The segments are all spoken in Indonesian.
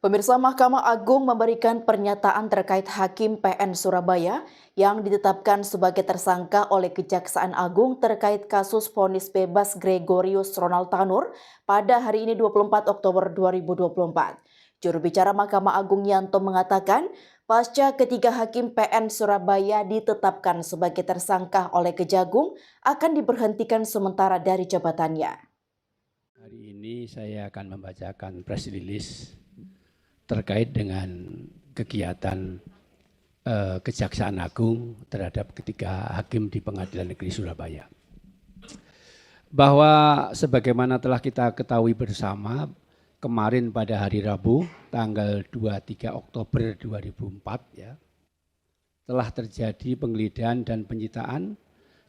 Pemirsa, Mahkamah Agung memberikan pernyataan terkait Hakim PN Surabaya yang ditetapkan sebagai tersangka oleh Kejaksaan Agung terkait kasus vonis bebas Gregorius Ronald Tanur pada hari ini 24 Oktober 2024. Juru bicara Mahkamah Agung Yanto mengatakan, pasca ketiga Hakim PN Surabaya ditetapkan sebagai tersangka oleh Kejagung akan diberhentikan sementara dari jabatannya. Hari ini saya akan membacakan press release terkait dengan kegiatan Kejaksaan Agung terhadap ketiga hakim di Pengadilan Negeri Surabaya. Bahwa sebagaimana telah kita ketahui bersama, kemarin pada hari Rabu tanggal 23 Oktober 2004 telah terjadi penggeledahan dan penyitaan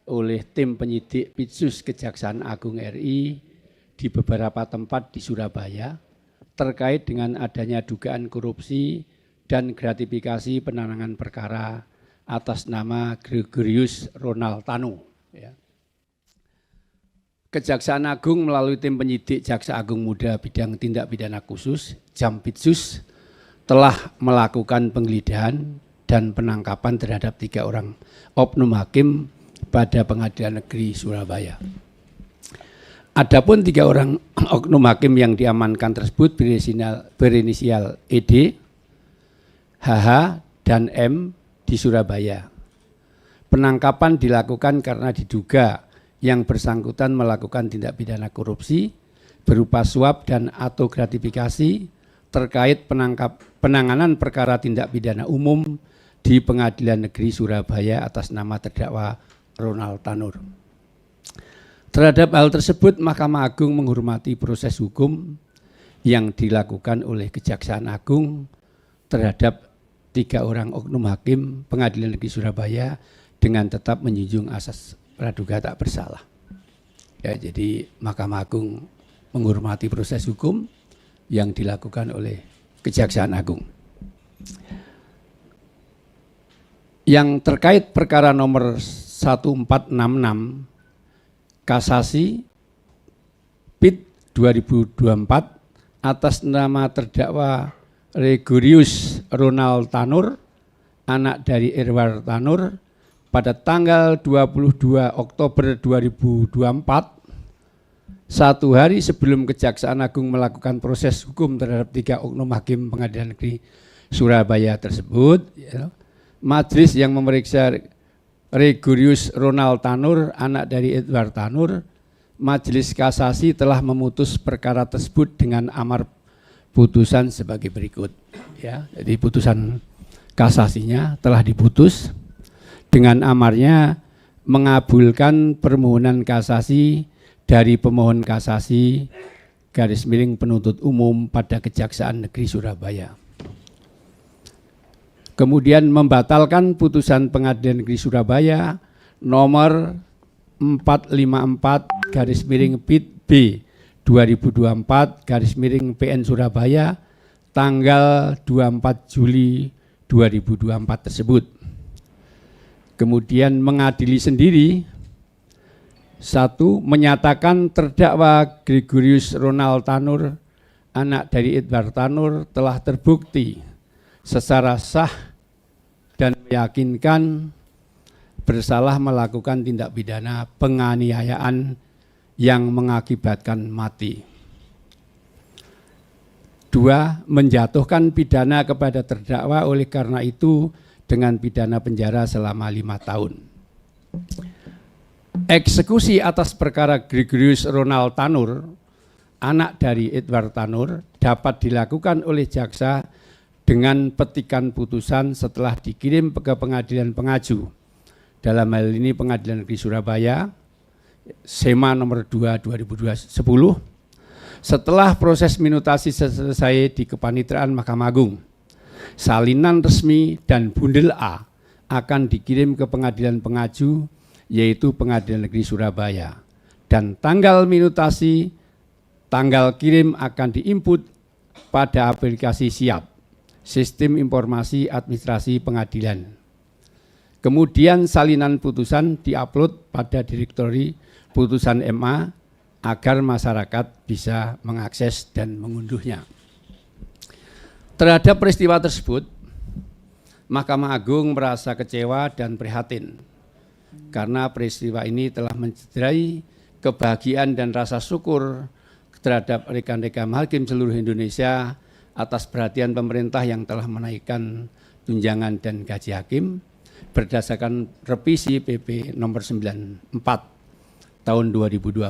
oleh tim penyidik Pitsus Kejaksaan Agung RI di beberapa tempat di Surabaya terkait dengan adanya dugaan korupsi dan gratifikasi penanganan perkara atas nama Gregorius Ronald Tanur. Kejaksaan Agung melalui tim penyidik Jaksa Agung Muda Bidang Tindak Pidana Khusus Jampitsus telah melakukan penggeledahan dan penangkapan terhadap 3 orang oknum hakim pada Pengadilan Negeri Surabaya. Adapun 3 orang oknum hakim yang diamankan tersebut berinisial ED, HH, dan M di Surabaya. Penangkapan dilakukan karena diduga yang bersangkutan melakukan tindak pidana korupsi berupa suap dan atau gratifikasi terkait penanganan perkara tindak pidana umum di Pengadilan Negeri Surabaya atas nama terdakwa Ronald Tanur. Terhadap hal tersebut, Mahkamah Agung menghormati proses hukum yang dilakukan oleh Kejaksaan Agung terhadap 3 orang oknum hakim Pengadilan Negeri Surabaya dengan tetap menjunjung asas praduga tak bersalah. Jadi Mahkamah Agung menghormati proses hukum yang dilakukan oleh Kejaksaan Agung. Yang terkait perkara nomor 1466 Kasasi PIT 2024 atas nama terdakwa Gregorius Ronald Tanur, anak dari Irwar Tanur, pada tanggal 22 Oktober 2024, 1 hari sebelum Kejaksaan Agung melakukan proses hukum terhadap 3 oknum hakim Pengadilan Negeri Surabaya tersebut, majelis yang memeriksa Gregorius Ronald Tanur, anak dari Edward Tanur, Majelis Kasasi telah memutus perkara tersebut dengan amar putusan sebagai berikut. Jadi putusan kasasinya telah diputus dengan amarnya mengabulkan permohonan kasasi dari pemohon kasasi / penuntut umum pada Kejaksaan Negeri Surabaya. Kemudian membatalkan putusan Pengadilan Negeri Surabaya nomor 454/PIT B 2024 /PN Surabaya tanggal 24 Juli 2024 tersebut. Kemudian mengadili sendiri, 1. Menyatakan terdakwa Gregorius Ronald Tanur, anak dari Edward Tanur, telah terbukti secara sah dan meyakinkan bersalah melakukan tindak pidana penganiayaan yang mengakibatkan mati. 2. Menjatuhkan pidana kepada terdakwa oleh karena itu dengan pidana penjara selama 5 tahun. Eksekusi atas perkara Gregorius Ronald Tanur, anak dari Edward Tanur, dapat dilakukan oleh jaksa dengan petikan putusan setelah dikirim ke pengadilan pengaju. Dalam hal ini Pengadilan Negeri Surabaya, SEMA nomor 2 2010, setelah proses minutasi selesai di Kepanitraan Mahkamah Agung. Salinan resmi dan bundel A akan dikirim ke pengadilan pengaju, yaitu Pengadilan Negeri Surabaya. Dan tanggal minutasi, tanggal kirim akan diinput pada aplikasi SIAP, Sistem Informasi Administrasi Pengadilan. Kemudian salinan putusan diupload pada direktori putusan MA agar masyarakat bisa mengakses dan mengunduhnya. Terhadap peristiwa tersebut, Mahkamah Agung merasa kecewa dan prihatin karena peristiwa ini telah mencederai kebahagiaan dan rasa syukur terhadap rekan-rekan hakim seluruh Indonesia atas perhatian pemerintah yang telah menaikkan tunjangan dan gaji hakim berdasarkan revisi PP nomor 94 tahun 2012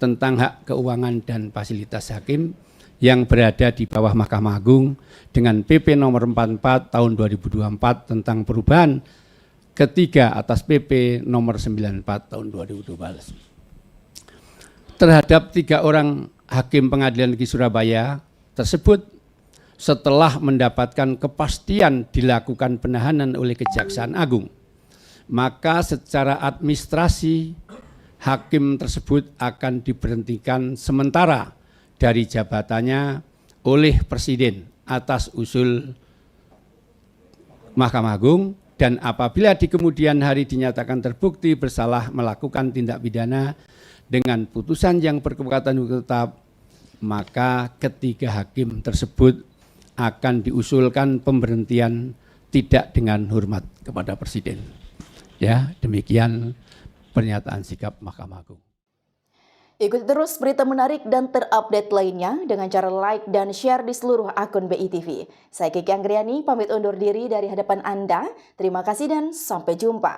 tentang hak keuangan dan fasilitas hakim yang berada di bawah Mahkamah Agung dengan PP nomor 44 tahun 2024 tentang perubahan ketiga atas PP nomor 94 tahun 2012. Terhadap 3 orang hakim Pengadilan Negeri Surabaya tersebut, setelah mendapatkan kepastian dilakukan penahanan oleh Kejaksaan Agung, maka secara administrasi hakim tersebut akan diberhentikan sementara dari jabatannya oleh Presiden atas usul Mahkamah Agung, dan apabila di kemudian hari dinyatakan terbukti bersalah melakukan tindak pidana dengan putusan yang berkekuatan hukum tetap, maka ketiga hakim tersebut akan diusulkan pemberhentian tidak dengan hormat kepada Presiden. Ya, demikian pernyataan sikap Mahkamah Agung. Ikuti terus berita menarik dan terupdate lainnya dengan cara like dan share di seluruh akun BITV. Saya Kiki Anggriani, pamit undur diri dari hadapan Anda. Terima kasih dan sampai jumpa.